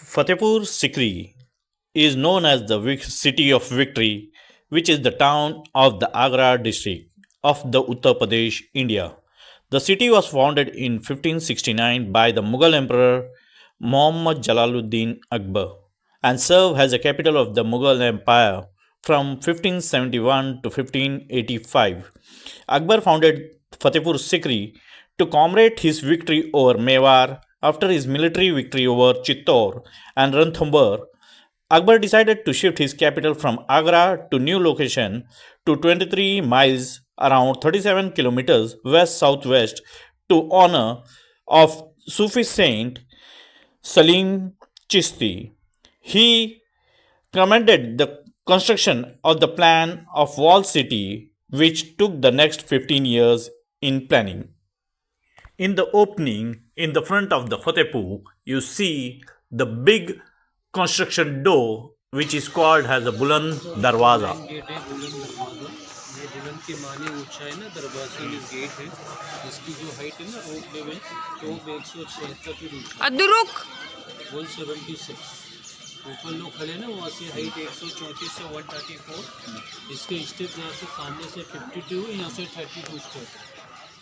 Fatehpur Sikri is known as the City of Victory, which is the town of the Agra district of the Uttar Pradesh, India. The city was founded in 1569 by the Mughal Emperor Muhammad Jalaluddin Akbar and served as the capital of the Mughal Empire from 1571 to 1585. Akbar founded Fatehpur Sikri to commemorate his victory over Mewar after his military victory over Chittor and Ranthambore. Akbar decided to shift his capital from Agra to new location to 23 miles around 37 kilometers west southwest to honor of Sufi saint Salim Chishti. He commended the construction of the plan of walled city which took the next 15 years in planning. In the opening, in the front of the Fatehpur, you see the big construction door which is called as a buland darwaza. Gate है बुलंद दरवाज़ा। ये बुलंद के माने ऊंचा है ना, दरवाजा ये गेट है। इसकी जो हाइट है ना रोड लेवल टॉप 176 फीट ऊंचा अदरुक 176। ऊपर लोग खड़े ना वहाँ से हाइट 134 से 134। इसके स्टेप यहाँ से सामने से 52 यहाँ से 32 स्टेप है।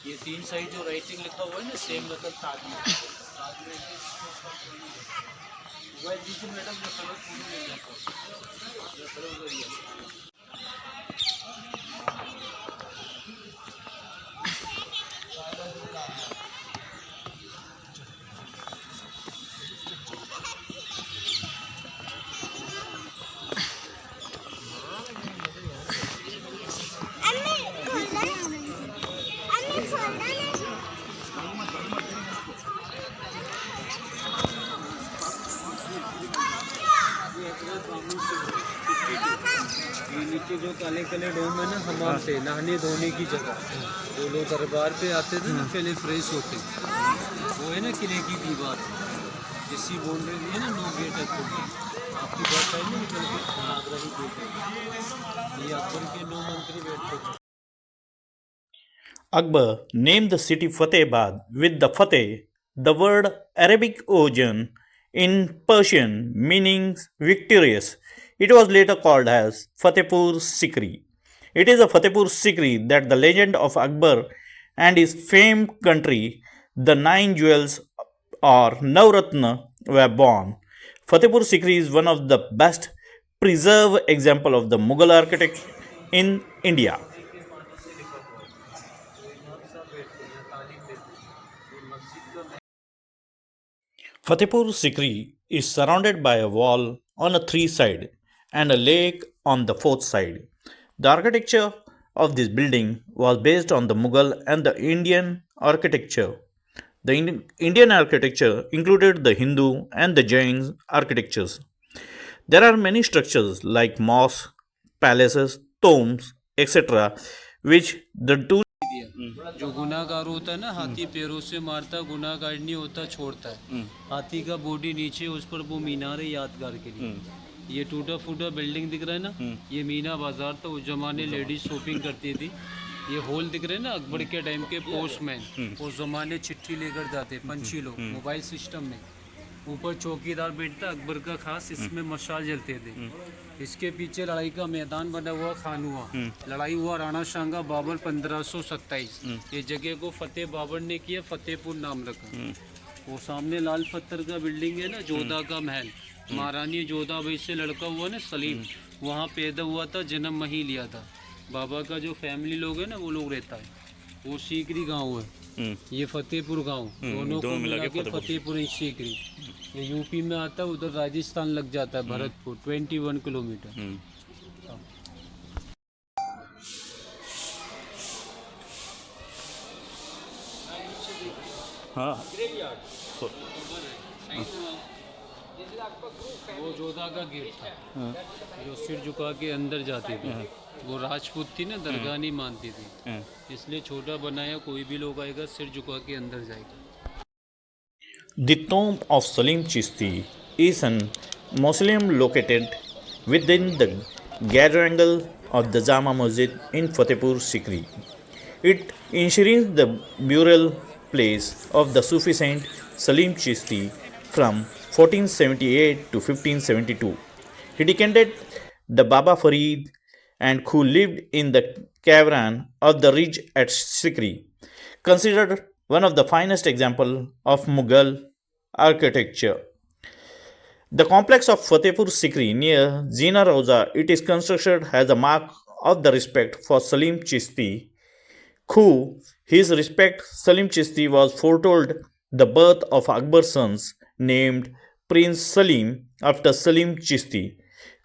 ये तीन साइड जो राइटिंग लिखा हुआ है ना सेम मतलब ताजमहल। मैडम जो कलर पूरी मिल जाता है। ये नीचे जो काले काले डोम है ना हमाम से नहाने धोने की जगह। जो लोग दरबार पे आते थे ना पहले फ्रेश होते, वो है ना किले की दीवार जिसकी बाउंड्री है ना 9 गेट है। आपकी बात है ना निकल के आगरा ही गेट है। ये अकबर के 9 मंत्री बैठते थे। Akbar named the city Fatehbad with the Fateh, the word Arabic origin in Persian meaning victorious. It was later called as Fatehpur Sikri. It is a Fatehpur Sikri that the legend of Akbar and his famed country, the nine jewels or Navratna, were born. Fatehpur Sikri is one of the best preserved example of the Mughal architecture in India. Fatehpur Sikri is surrounded by a wall on a three side and a lake on the fourth side. The architecture of this building was based on the Mughal and the Indian architecture. The Indian architecture included the Hindu and the Jain architectures. There are many structures like mosques, palaces, tombs, etc., which the two जो गुनाहगार होता है ना हाथी पैरों से मारता, गुनाहगार नहीं होता छोड़ता है। हाथी का बॉडी नीचे, उस पर वो मीनार है यादगार के लिए। ये टूटा फूटा बिल्डिंग दिख रहा है ना, ये मीना बाजार था। उस जमाने लेडीज शॉपिंग करती थी। ये होल दिख रहे हैं ना, अकबर के टाइम के पोस्टमैन उस जमाने चिट्ठी लेकर जाते, पंछी लोग मोबाइल सिस्टम में। ऊपर चौकीदार बैठता अकबर का खास, इसमें मशाल जलते थे। इसके पीछे लड़ाई का मैदान बना हुआ खानुआ, लड़ाई हुआ राणा शांगा बाबर 1527। ये जगह को फतेह बाबर ने किया, फतेहपुर नाम रखा। वो सामने लाल पत्थर का बिल्डिंग है ना, जोधा का महल। महारानी जोधा भाई से लड़का हुआ ना सलीम, वहाँ पैदा हुआ था, जन्म वहीं लिया था। बाबा का जो फैमिली लोग है ना वो लोग रहता है। वो सीकरी गाँव है, ये फतेहपुर गांव, दोनों को मिला के फतेहपुर ही सीकरी। ये यूपी में आता है, उधर राजस्थान लग जाता है भरतपुर 21 किलोमीटर। हाँ वो जोधा का गेट था, जो सिर झुका के अंदर जाती थी। वो राजपूत थी ना, दरगाह नहीं मानती थी, इसलिए छोटा बनाया। कोई भी लोग आएगा सिर झुका के अंदर जाएगा। The tomb of Salim Chishti is a mausoleum located within the quadrangle of the Jama Masjid in Fatehpur Sikri. It enshrines the burial place of the Sufi saint Salim Chishti from 1478 to 1572. He defended the Baba Farid and who lived in the cavern of the ridge at Sikri, considered one of the finest examples of Mughal architecture. The complex of Fatehpur Sikri near Zina Rosa, it is constructed as a mark of the respect for Salim Chishti, who, his respect Salim Chishti was foretold the birth of Akbar's sons named Prince Salim after Salim Chishti,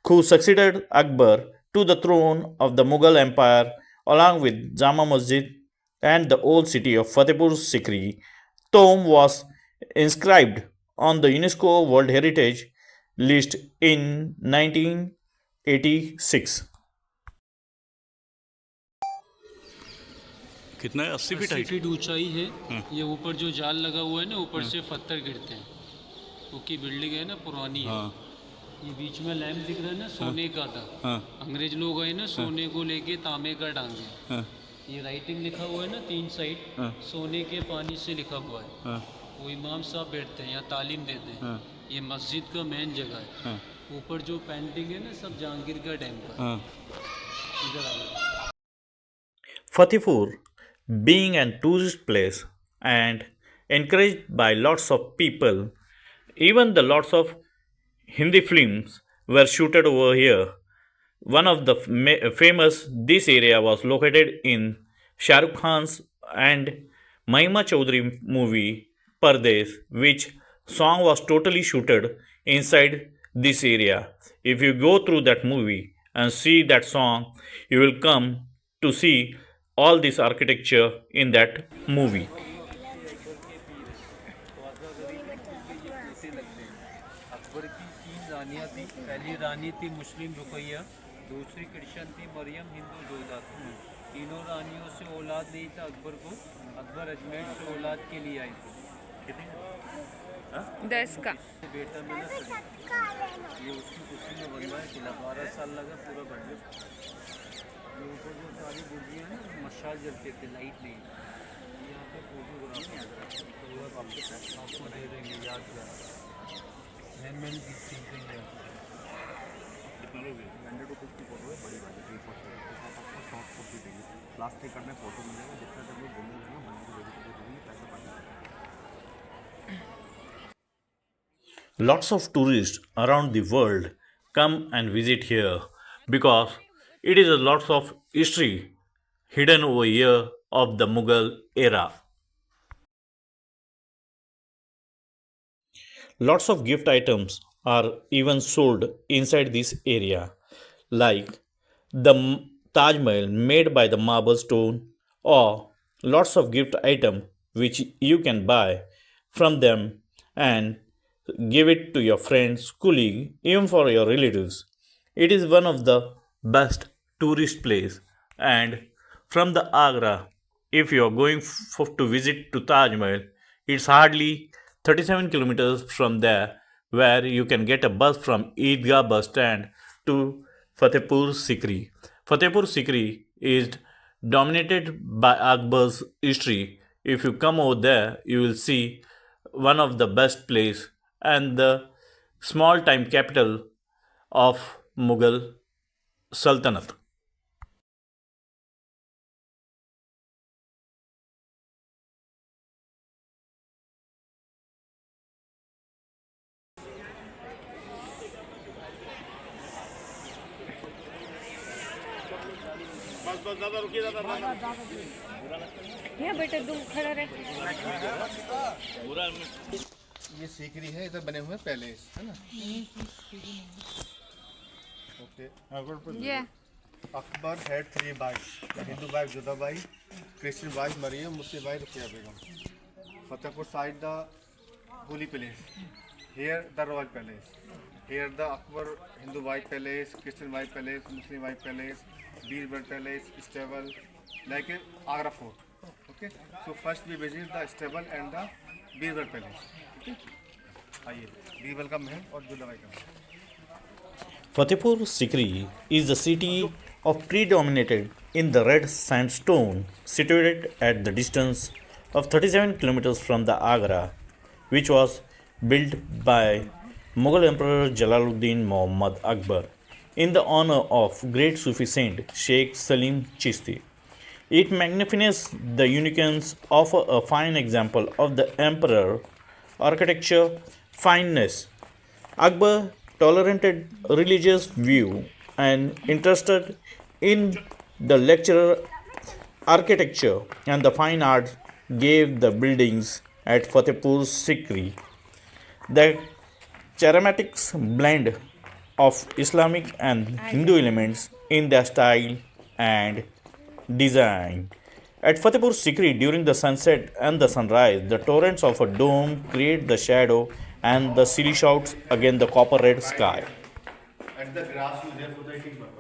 who succeeded Akbar to the throne of the Mughal Empire along with Jama Masjid and the old city of Fatehpur Sikri. Tomb was inscribed on the UNESCO World Heritage List in 1986. कितना है? 80 feet 80 height. Feet ऊंचाई है। ये ऊपर जो जाल लगा हुआ है ना, ऊपर से पत्थर गिरते हैं, क्योंकि बिल्डिंग है ना पुरानी है। ये बीच में लैंप दिख रहा है ना, सोने का था। अंग्रेज लोग आए ना, सोने को लेके तांबे का टांगे। ये राइटिंग लिखा हुआ है ना, 3 साइड सोने के पानी से लिखा हुआ है। वो इमाम साहब बैठते हैं, यहाँ तालीम देते हैं। ये मस्जिद का मेन जगह है। ऊपर जो पेंटिंग है ना, सब जहांगीर का डैम का। इधर आओ। Fatehpur, being a tourist place and encouraged by lots of people, even the lots of Hindi films were shooted over here. One of the famous this area was located in Shah Rukh Khan's and Mahima Chaudhary movie Pardes, which song was totally shooted inside this area. If you go through that movie and see that song, you will come to see all this architecture in that movie. Akbar की 3 रानियाँ थी। पहली रानी थी मुस्लिम रुकैया, दूसरी Christian थी मरियम, हिंदू जोधा थी। तीनों रानियों से औलाद नहीं था अकबर को। अकबर अजमेर से औलाद के लिए आई थी। 10 का बेटा मिला सभी। ये उसकी खुशी में बनवाया किला, 12 साल लगा पूरा बन गया। ये ऊपर जो सारी बुर्जियाँ हैं ना, मशाल जलते थे, लाइट नहीं। यहाँ पे फोटोग्राफ आपको दे देंगे, याद करा हैंडमेड की चीज़ें हैं। कितना लोगे? 100 रुपीज़ की फोटो है, बड़ी वाली 3 फोटो है। आपको शॉर्ट कॉपी देंगे, प्लास्टिक कार्ड में फोटो मिलेगा। जितना तक लोग बोलेंगे ना, बंदे को वेजिटेबल देंगे, पैसा पाएंगे। Lots of tourists around the world come and visit here because it is a lots of history hidden over here of the Mughal era. Lots of gift items are even sold inside this area, like the Taj Mahal made by the marble stone, or lots of gift items which you can buy from them and give it to your friends, colleague, even for your relatives. It is one of the best tourist place. And from the Agra, if you are going to visit to Taj Mahal, it's hardly 37 kilometers from there, where you can get a bus from Eidgah bus stand to Fatehpur Sikri. Fatehpur Sikri is dominated by Akbar's history. If you come over there, you will see one of the best place and the small time capital of Mughal Sultanate. ये बेटा दूर खड़ा रहे। ये सीकरी है, इधर बने हुए पैलेस है ना। ओके, ये Akbar had 3 wife, Hindu wife Jodha Bai, Christian wife Mariam, Muslim wife Rukaiya Begum. Fatehpur side the holy palace, here the royal palace, here the Akbar Hindu wife palace, Christian wife palace, Muslim wife palace, Birbal palace, stable, like Agra fort. Okay, so first we visit the stable and the Birbal palace. आइए, बीरबल का महल और Jodha by का महल। Fatehpur Sikri is the city of predominated in the red sandstone situated at the distance of 37 kilometers from the Agra, which was built by Mughal Emperor Jalaluddin Muhammad Akbar in the honor of great Sufi saint Sheikh Salim Chishti. It magnifies the uniqueness of a fine example of the emperor architecture fineness. Akbar tolerated religious view and interested in the lecturer architecture and the fine arts gave the buildings at Fatehpur Sikri the charismatics blend of Islamic and Hindu elements in their style and design. At Fatehpur Sikri, during the sunset and the sunrise, the torrents of a dome create the shadow and the silly shouts against the copper red Right sky. here. And the grass is there for the eating purpose.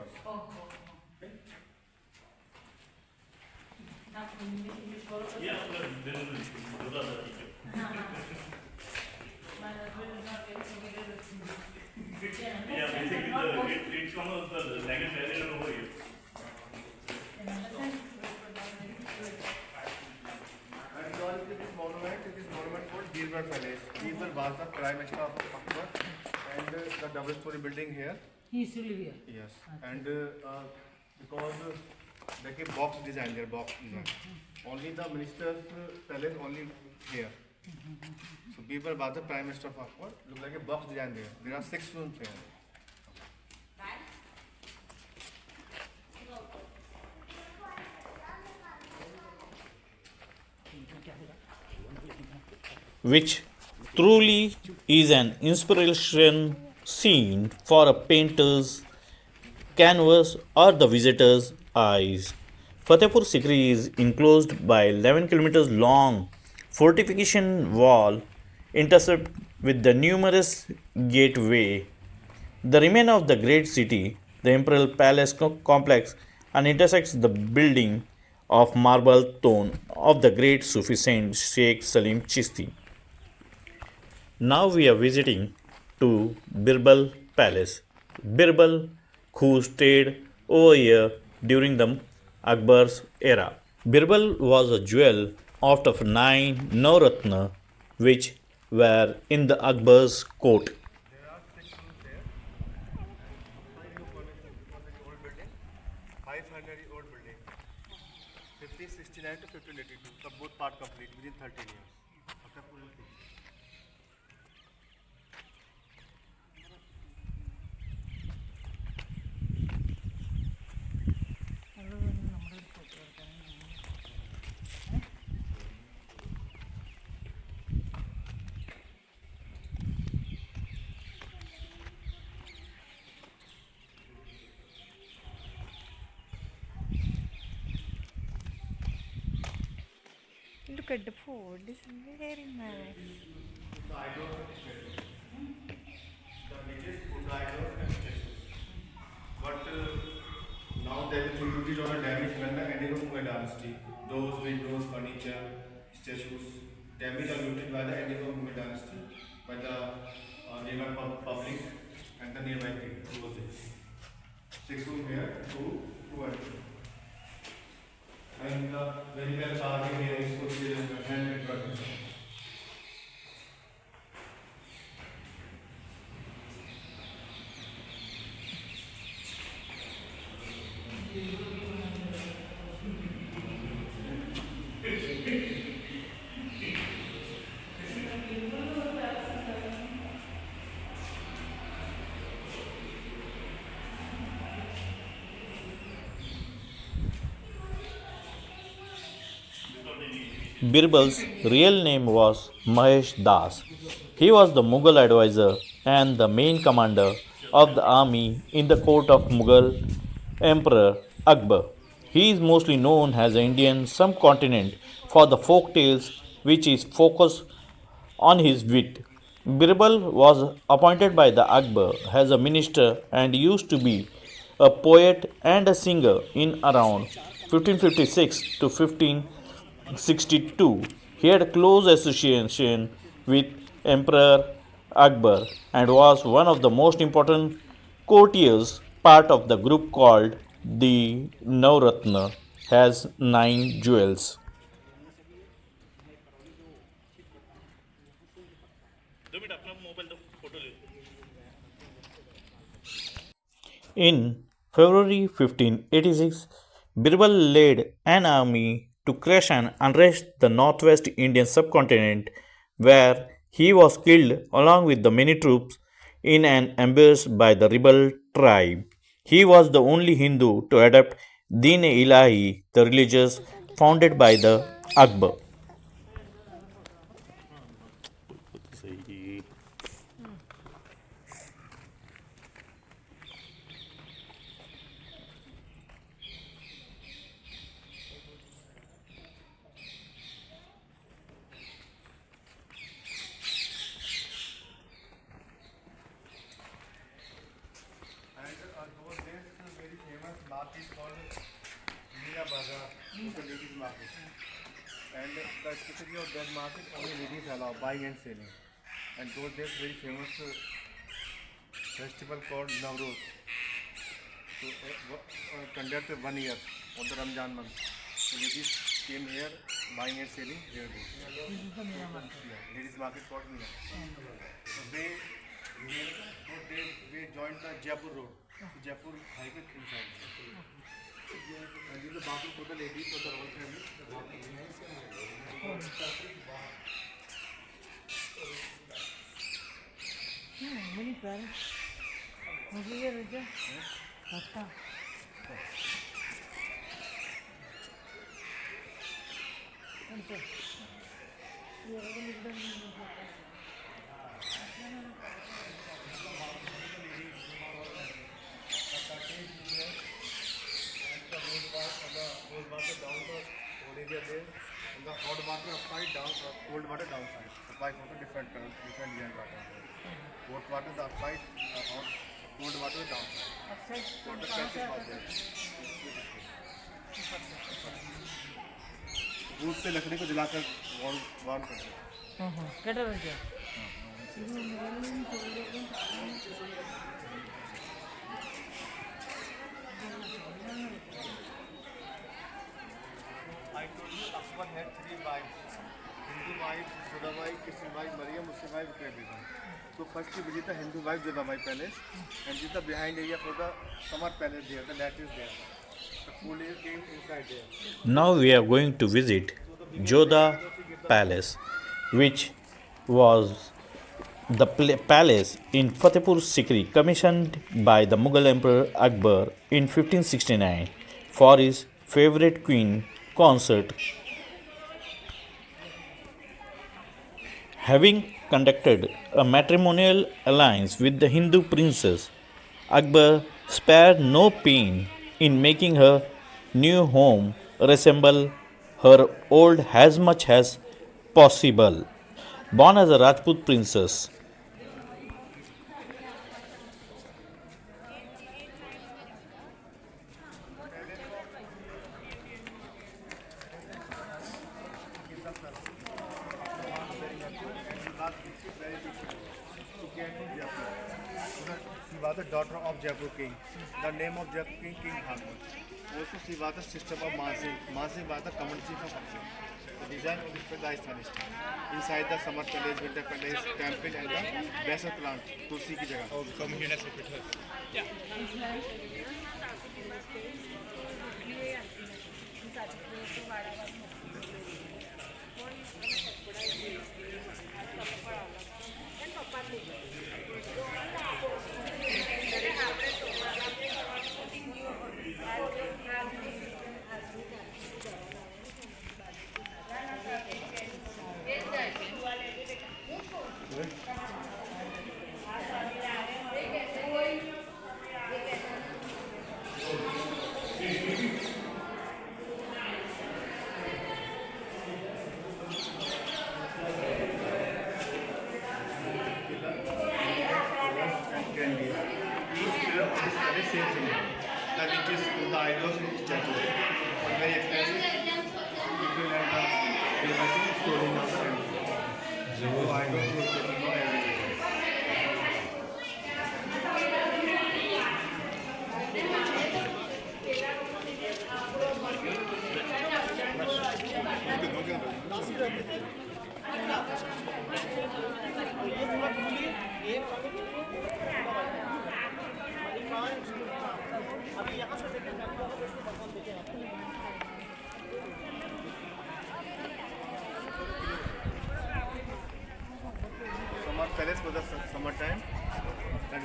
And going to this monument, it is monument called Birbal Palace. Birbal was the prime minister of Akbar, and the double-story building here. He used to live here. Yes, and because they keep box design there, box design. Only the minister's palace only here. So Birbal was the prime minister of Akbar. Look like a box design there. There are 6 rooms here. Which truly is an inspiration scene for a painter's canvas or the visitor's eyes. Fatehpur Sikri is enclosed by 11 kilometers long fortification wall intercept with the numerous gateway. The remain of the great city, the imperial palace complex, and intersects the building of marble throne of the great Sufi saint Sheikh Salim Chishti. Now we are visiting to Birbal Palace. Birbal, who stayed over here during the Akbar's era. Birbal was a jewel out of 9 Navratna which were in the Akbar's court. There are 6 rooms there. 500-year-old building. 1569 to 1582. The both part complete within 13 years. After full Look at the food. This is very nice. But now there is duties on a damage when the ending of Mughal dynasty. Those windows, furniture, statues, damaged or looted by the ending of Mughal dynasty by the nearby public and the nearby people. Those days. 6 room here, 2 and 2. And the very well carving here is put here in the handmade curtains. Birbal's real name was Mahesh Das. He was the Mughal advisor and the main commander of the army in the court of Mughal Emperor Akbar. He is mostly known as an Indian subcontinent for the folk tales which is focused on his wit. Birbal was appointed by the Akbar as a minister and used to be a poet and a singer in around 1556 to 1562. He had close association with Emperor Akbar and was one of the most important courtiers, part of the group called the Navratna, has 9 jewels. In February 1586, Birbal led an army to crush and unrest the northwest Indian subcontinent, where he was killed along with the many troops in an ambush by the rebel tribe. He was the only Hindu to adopt Din-e-Ilahi, the religious founded by the Akbar. And those days, very famous market called Mira Bazaar, the ladies market. And the specificity of that market, only ladies allow buying and selling. And those days, very famous festival called Navroz. So, conducted 1 year of the Ramjan month. So, ladies came here buying and selling their goods. Yeah, ladies market called Mira. So, they joined the Jaipur road. So, Jaipur highway inside. And these are Baku for the ladies of the royal family. Many parents. मुझे ये रुझान अच्छा And the hot water upside down, cold water downside. Supply for the different year water. Hot water the upside, hot cold water downside. Water pressure was there. दूध से लकड़ी को जलाकर warm करते हैं. कैसा रुझान I told you Akbar had 3 wives. Hindu wife, Jodha wife, Christian wife, Mariyam, Muslim wife, Rukayaa. So first we visit the Hindu wife Jodha palace, and this is the behind area for the summer palace there. The net is there. The pool is came inside there. Now we are going to visit Jodha Palace, which was the palace in Fatehpur Sikri commissioned by the Mughal Emperor Akbar in 1569 for his favorite queen consort. Having conducted a matrimonial alliance with the Hindu princess, Akbar spared no pain in making her new home resemble her old as much as possible. Born as a Rajput princess, She was the daughter of Jaipur king. The name of Jaipur king, King Akbar. Also, she was the sister of Mansi. Mansi was the common chief of Akbar. The design of this palace is finished. Inside the summer palace, winter palace, temple and the basil plant, Tulsi ki jagah. Oh, come here, let's repeat her. That it is the idols in this statue. Very expensive. People and the everything stored in the temple. So idols will get know everything.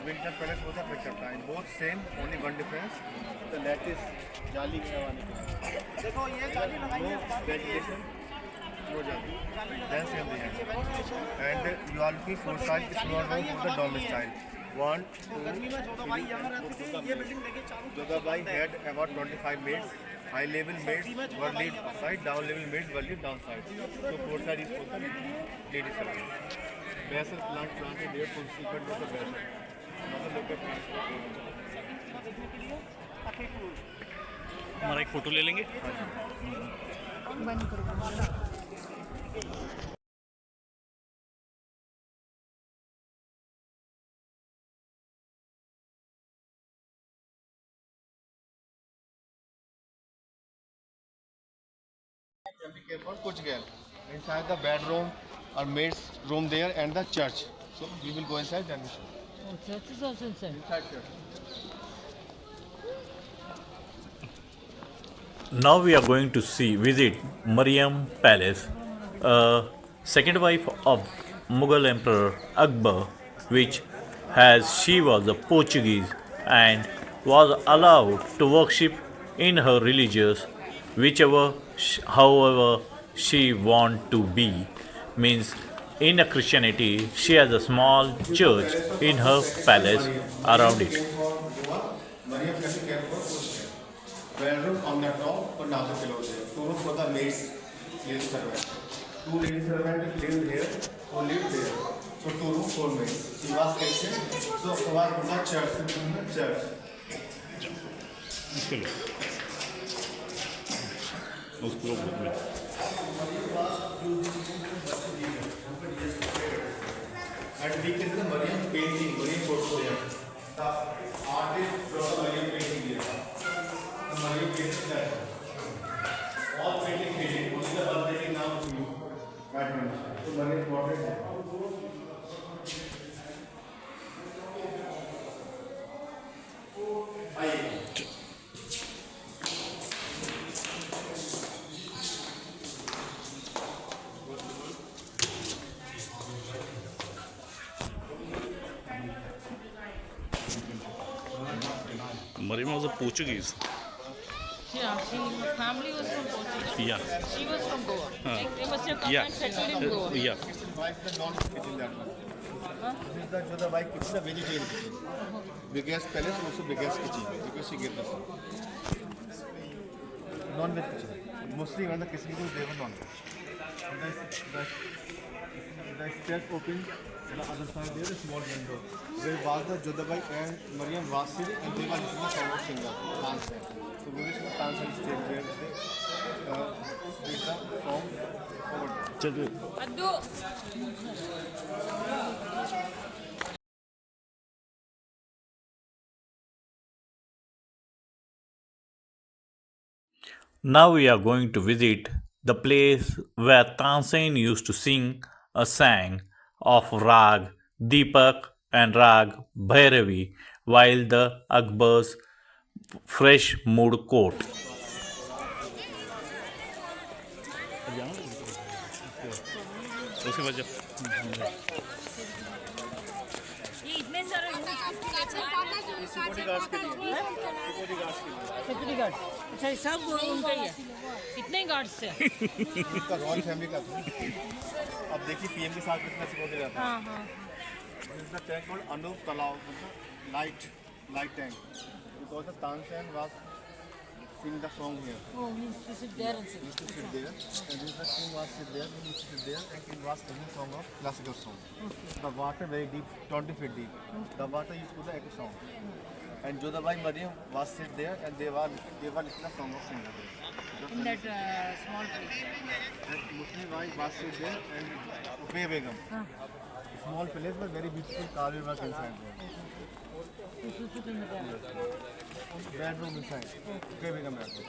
winter palace was a winter time. Both same, only one difference. The lattice जाली है वाली देखो ये जाली लगाई है vegetation no जाली then same they have and you are looking for size small room for the dome style 1 2 Jodha Bai had about 25 maids high level maids were lead side down level maids were lead down side so four side is for the lady service basil plant planted there for secret of the basil another local plant हमारा एक photo ले लेंगे. बंद करो. Kuch girl. Inside the bedroom or maid's room there and the church. So we will go inside then we show. Church is also inside. Inside church. Now we are going to visit Mariyam Palace, second wife of Mughal Emperor Akbar, which she was a Portuguese and was allowed to worship in her religious however she want to be. Means in a Christianity she has a small church in her palace around it. Bedroom on the top or now the pillows here. Two rooms for the maids, lady servant. Two lady servants lived here or lived there. So two rooms, four maids. She was kitchen. So was the church. Church. And we can see the Mariyam painting, Mariyam photo there. The artist draw the Mariyam painting here. The Mariyam painting there. All painting faded. Only the one painting now is new. So Mariyam portrait there. Mariyam was a Portuguese. Yeah, family was from Portugal. Yeah. She was from Goa. Like they must have come Yeah. and settled in Goa. Yeah. Like the non-kitchen that one. This is the Jodha Bai kitchen, a vegetarian kitchen. Biggest palace, also biggest kitchen. Because she gave the son. Non-veg kitchen. Mostly when the kitchen goes, they were non-veg. The step opens on the other side there is a small window. Where was the Jodha Bai and Mariyam was sitting and they were listening to song of singer, dancer. So we will see the dancer stage where they did the song over there. Addu. Now we are going to visit the place where Tansen used to sing a song of Rag Deepak and Rag Bhairavi while the Akbar's fresh mood court. Security guard. अच्छा ये सब उनका ही है. इतने ही guards थे. इसका royal family का था. अब देखिए पीएम के साथ कितना सिक्योरिटी रहता है. हाँ हाँ. This is the tank called Anup Talao, light tank. Because the Tansen was singing the song here. Oh, he used to sit there and sing. He used to sit there, and this the king was sit there, he used to sit there, and king was singing song of classical song. The water very deep, 20 feet deep. The water used to the echo song. And Jodha Bai Mariyam was sit there, and they were listening the song of singer. In that small place. And Muslim Bai was sit there, and Rukayaa Begum. Small place but very beautiful carved work inside there. You should sit in the there. Bedroom inside. Okay, we come back. So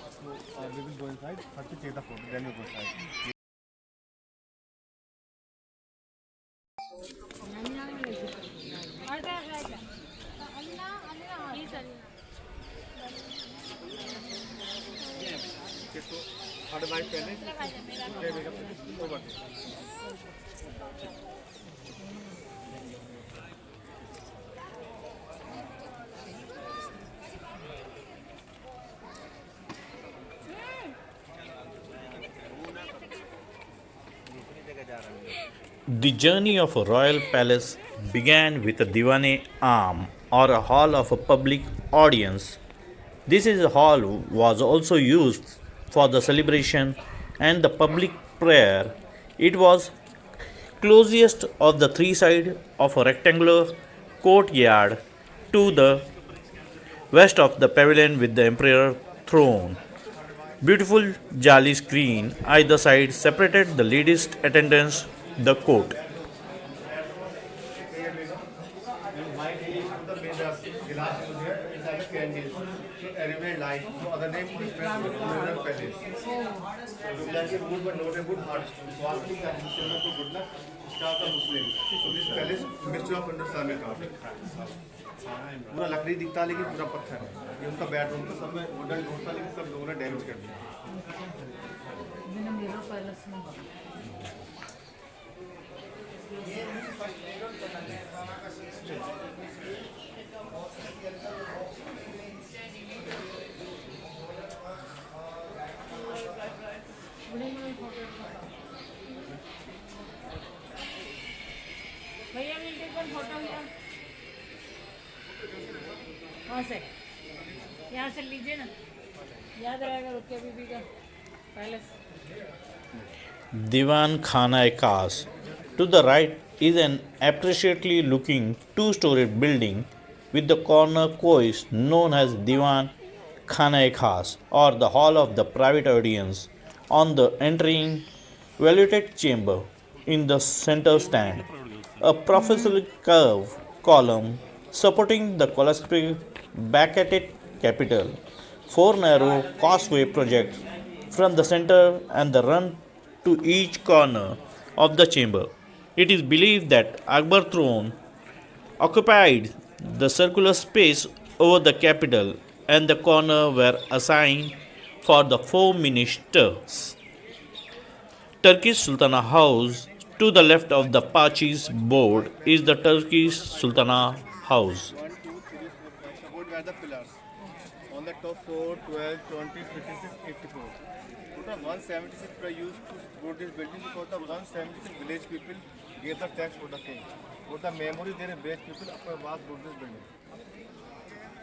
we will go inside. First we take the photo, then we go inside. Okay, so third night पहले okay, we come over. The journey of a royal palace began with a diwane arm or a hall of a public audience. This is a hall was also used for the celebration and the public prayer. It was closest of the three sides of a rectangular courtyard to the west of the pavilion with the emperor throne. Beautiful jali screen either side separated the ladies' attendants the court. The glass is there inside the candles. So everywhere light. So other name is Royal Palace. So like a good but not a good heart. Swastika is similar to good luck. Star the Muslim. So this palace mixture of Islamic art. पूरा लकड़ी दिखता है लेकिन पूरा पत्थर है ये उनका बेडरूम था सब में वुडन डोर था लेकिन सब लोगों ने डैमेज कर दिया भैया मिल के कौन फोटो लिया वहाँ से यहाँ से लीजिए ना याद रहेगा रुकिया बीबी का palace Diwan Khana Khas. To the right is an appreciately looking two-storied building with the corner quois known as Diwan Khana Khas or the hall of the private audience. On the entering valuted chamber in the center stand a professional curved column supporting the colossus bracketed capital. Four narrow causeway project from the center and the run to each corner of the chamber. It is believed that Akbar throne occupied the circular space over the capital and the corner were assigned for the four ministers. Turkish Sultana House to the left of the Pachi's board is the Turkish Sultana House. 1, 2, 3, 4, 5 support were the pillars. On the top 4, 12, 20, 56, 84. Total 176 were used to support this building because the 176 village people gave the tax for the king. For the memory, their village people Akbar was built this building.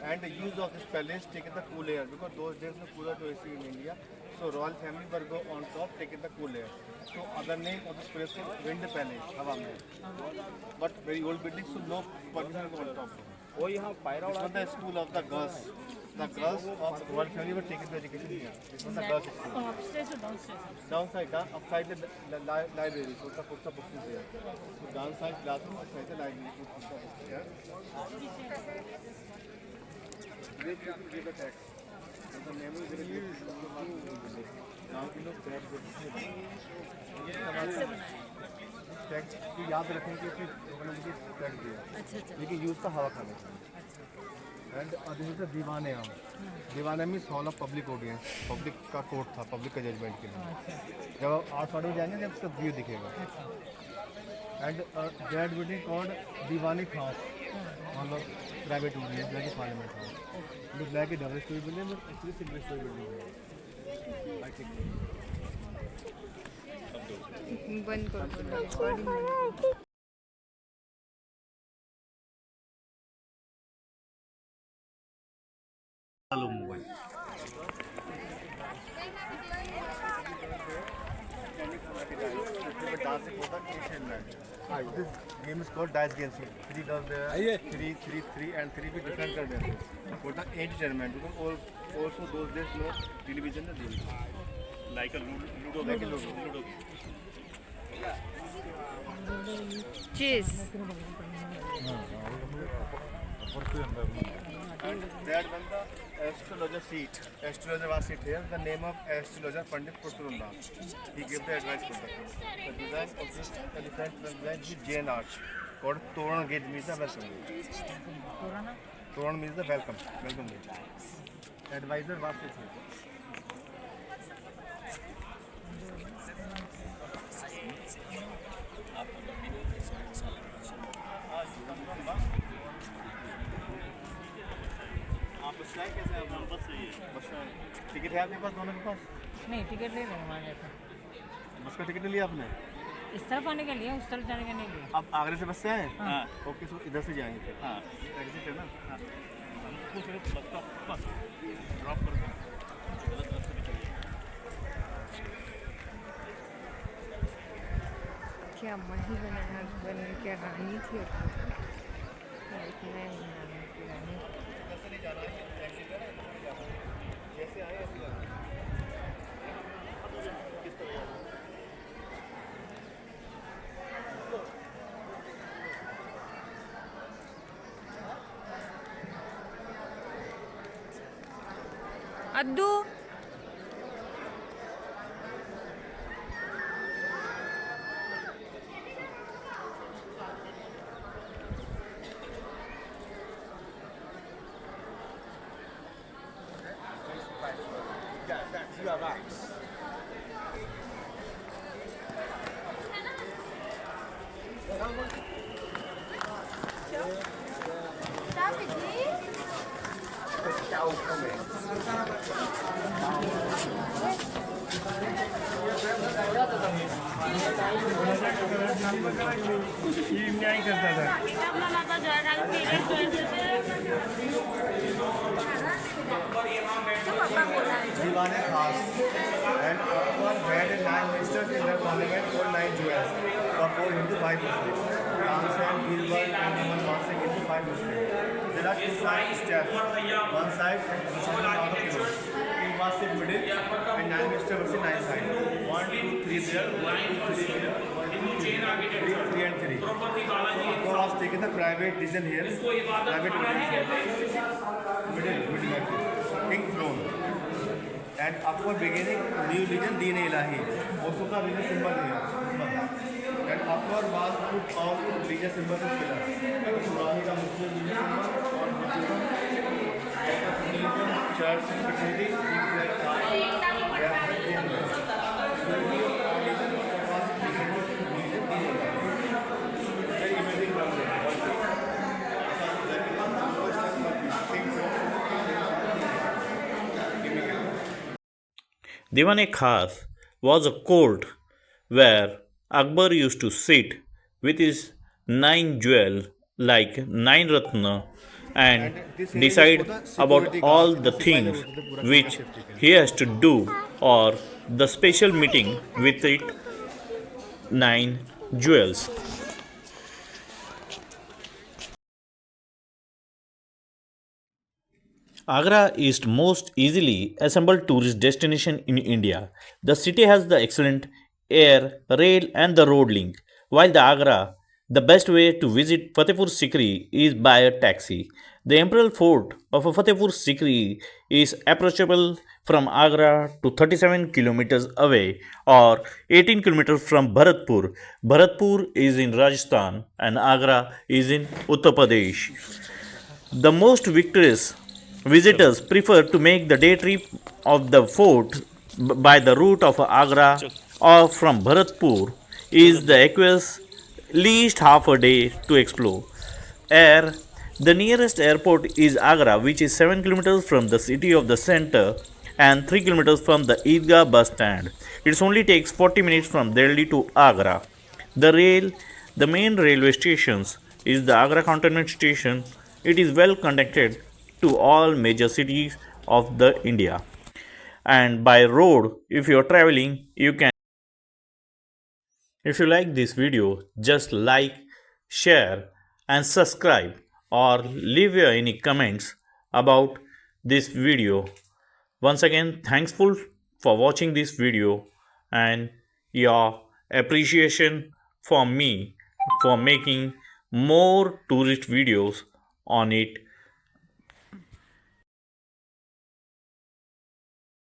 And the use of this palace taken the cool air because those days the cooler to AC in India. So royal family were go on top taking the cool air. So other name of this place is Wind Palace, Hawa Mahal. But very old building, so no permission go on top. Oh, यहाँ पायरा this was the school of the girls. The girls of royal family were taking the education here. This was the girls school. Upstairs और downstairs Downside, upside the library. So the books is there. So downside classroom, upside the library. Put the books here. They give the tax. So the memory will be now you know that tax की याद रखें कि उन्होंने मुझे tax दिया अच्छा अच्छा लेकिन यूज़ था हवा खाने एंड दिस इज द दीवाने हम दीवाने में hall of public audience public का कोर्ट था पब्लिक का जजमेंट के लिए जब आप 8 में जाएंगे जब उसका व्यू दिखेगा एंड दैट बिल्डिंग कॉल्ड दीवाने खास मतलब private audience like parliament house look like A double storey building but actually single storey building है आई थिंक बंद करो रिकॉर्डिंग बंद करो dancing for the Asian man. This game is called dice game. So 3 does there, 3, 3, 3 and 3 with different dances. For the entertainment, because also those days no television na TV. Like a ludo, like a ludo. Chess And that one the astrologer seat. Astrologer was sit here. The name of astrologer Pandit Pursurunda. He gave the advice for that. The design of this elephant was designed with Jain art. Called Toran gate means the welcome gate. Toran means the welcome gate. Advisor was sit here. कैसे है बस सही है बस ticket है आपके पास दोनों के पास नहीं टिकट ले लेंगे वहाँ जाकर बस का टिकट नहीं लिया आपने इस तरफ आने के लिए, उस तरफ जाने के लिए। अब आगरे से बस से आए? हाँ। ओके, सो इधर से जाएंगे फिर। हाँ, एग्जिट है ना? हाँ। हमको सिर्फ बस स्टॉप बस ड्रॉप कर दो, गलत रास्ते पे चलिए। क्या महल बनाया अकबर ने, क्या रानी थी अकबर। इतना ही बनाना की रानी। कैसे नहीं जाना है, एग्जिट है ना, इधर से जाना है। जैसे आए ऐसे जाना है। किस तरह जाना है? अद्दू दीवाने खास and Akbar had 9 ministers in the parliament for 9 jewels for 4 Hindu, 5 Muslims. Ramsan, Birbal, and Birbal passing into 5 Muslims. There are 2 side steps. One side which is the out of clothes. King was in middle and 9 ministers was in 9 side. 1, 2, 3 there, 1, 2, 3 there, 1, 2, 3 and 3. So Akbar was taking the private decision here, private audience here. Middle, king throne. And Akbar beginning new religion, Deen Ilahi. Also the religious symbol here. And Akbar was put all religious symbols in pillars. Qurani का मुख्य religious symbol और Buddhism, church, fraternity, very amazing ground. Diwan-e-Khas was a court where Akbar used to sit with his 9 jewel like 9 ratna and decide about all the things which he has to do or the special meeting with it 9 jewels. Agra is the most easily assembled tourist destination in India. The city has the excellent air, rail and the road link. While the Agra, the best way to visit Fatehpur Sikri is by a taxi. The imperial fort of Fatehpur Sikri is approachable from Agra to 37 kilometers away or 18 kilometers from Bharatpur. Bharatpur is in Rajasthan and Agra is in Uttar Pradesh. The most victorious visitors prefer to make the day trip of the fort by the route of Agra or from Bharatpur is the aqueous least half a day to explore. Air The nearest airport is Agra, which is 7 kilometers from the city of the center and 3 kilometers from the Eidgah bus stand. It only takes 40 minutes from Delhi to Agra. The main railway stations is the Agra Cantonment Station. It is well connected to all major cities of the India. And by road, if you are traveling, you can. If you like this video, just like, share, and subscribe, or leave your any comments about this video. Once again, thankful for watching this video and your appreciation for me for making more tourist videos on it